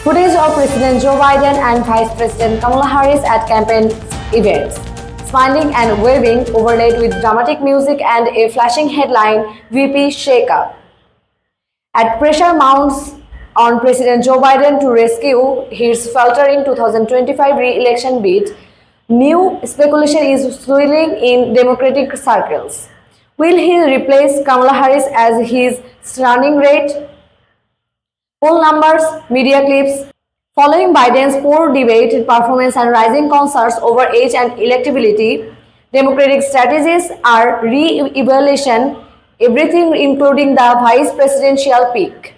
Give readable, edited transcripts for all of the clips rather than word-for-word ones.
Footage of President Joe Biden and Vice President Kamala Harris at campaign events. Smiling and waving, overlaid with dramatic music and a flashing headline, VP Sheka. At pressure mounts on President Joe Biden to rescue his faltering 2025 re-election bid, new speculation is swirling in Democratic circles. Will he replace Kamala Harris as his running mate? Poll numbers, media clips. Following Biden's poor debate performance and rising concerns over age and electability, Democratic strategists are re-evaluating everything including the vice presidential pick.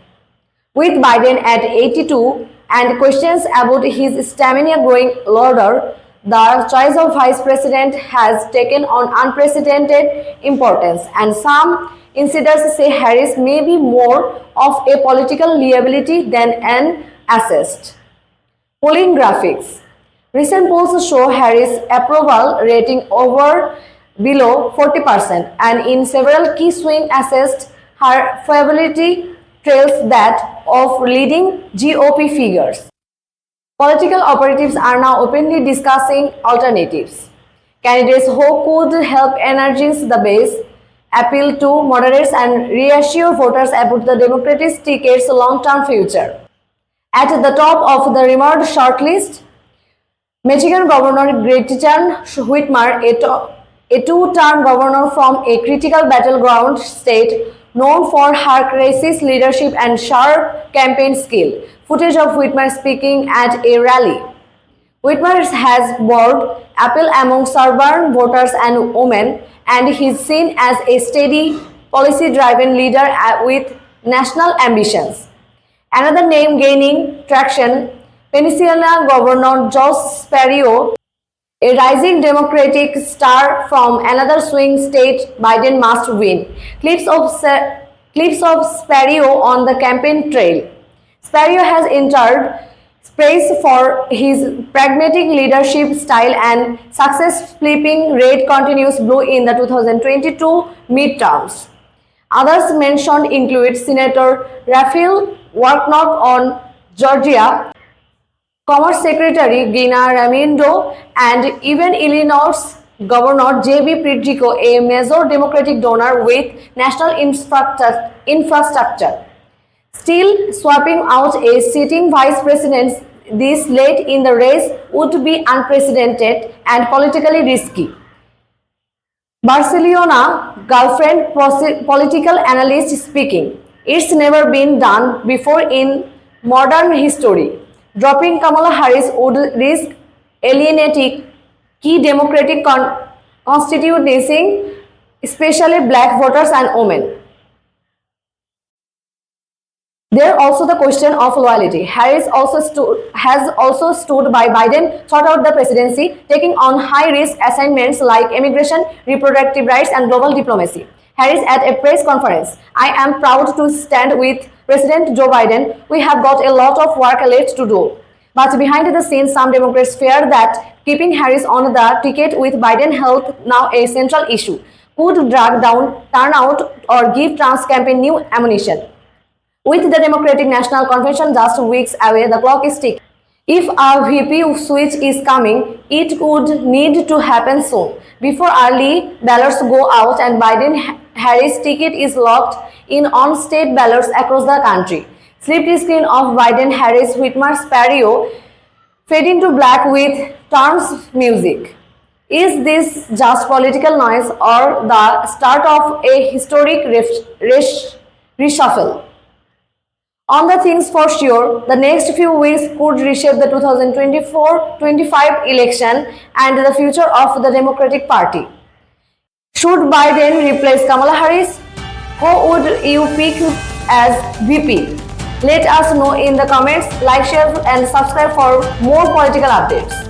With Biden at 82 and questions about his stamina growing louder, the choice of vice president has taken on unprecedented importance, and some insiders say Harris may be more of a political liability than an asset. Polling graphics. Recent polls show Harris' approval rating below 40%, and in several key swing assessed, her favorability trails that of leading GOP figures. Political operatives are now openly discussing alternatives. Candidates who could help energize the base, appeal to moderates, and reassure voters about the Democratic ticket's long-term future. At the top of the rumored shortlist, Michigan Governor Gretchen Whitmer, a two-term governor from a critical battleground state known for her crisis leadership and sharp campaign skill. Footage of Whitmer speaking at a rally. Whitmer has won appeal among suburban voters and women, and is seen as a steady, policy-driven leader with national ambitions. Another name gaining traction, Pennsylvania Governor Josh Spiro, a rising Democratic star from another swing state Biden must win. Clips of Spiro on the campaign trail. Spiro has entered praise for his pragmatic leadership style and success flipping red continues blue in the 2022 midterms. Others mentioned include Senator Raphael Warnock on Georgia, Commerce Secretary Gina Raimondo, and even Illinois Governor J.B. Pritzker, a major Democratic donor with national infrastructure. Still, swapping out a sitting vice president this late in the race would be unprecedented and politically risky. Barcelona girlfriend political analyst speaking. It's never been done before in modern history. Dropping Kamala Harris would risk alienating key Democratic constituencies, especially black voters and women. There also the question of loyalty. Harris has also stood by Biden throughout the presidency, taking on high-risk assignments like immigration, reproductive rights, and global diplomacy. Harris at a press conference, "I am proud to stand with President Joe Biden. We have got a lot of work left to do." But behind the scenes, some Democrats fear that keeping Harris on the ticket with Biden health now a central issue could drag down turnout or give Trump's campaign new ammunition. With the Democratic National Convention just weeks away, the clock is ticking. If a VP switch is coming, it would need to happen soon, before early ballots go out and Biden-Harris ticket is locked in on state ballots across the country. Split screen of Biden-Harris Whitmer Spiro fading to black with Trump's music. Is this just political noise or the start of a historic reshuffle? On the things for sure, the next few weeks could reshape the 2024-25 election and the future of the Democratic Party. Should Biden replace Kamala Harris? Who would you pick as VP? Let us know in the comments. Like, share, and subscribe for more political updates.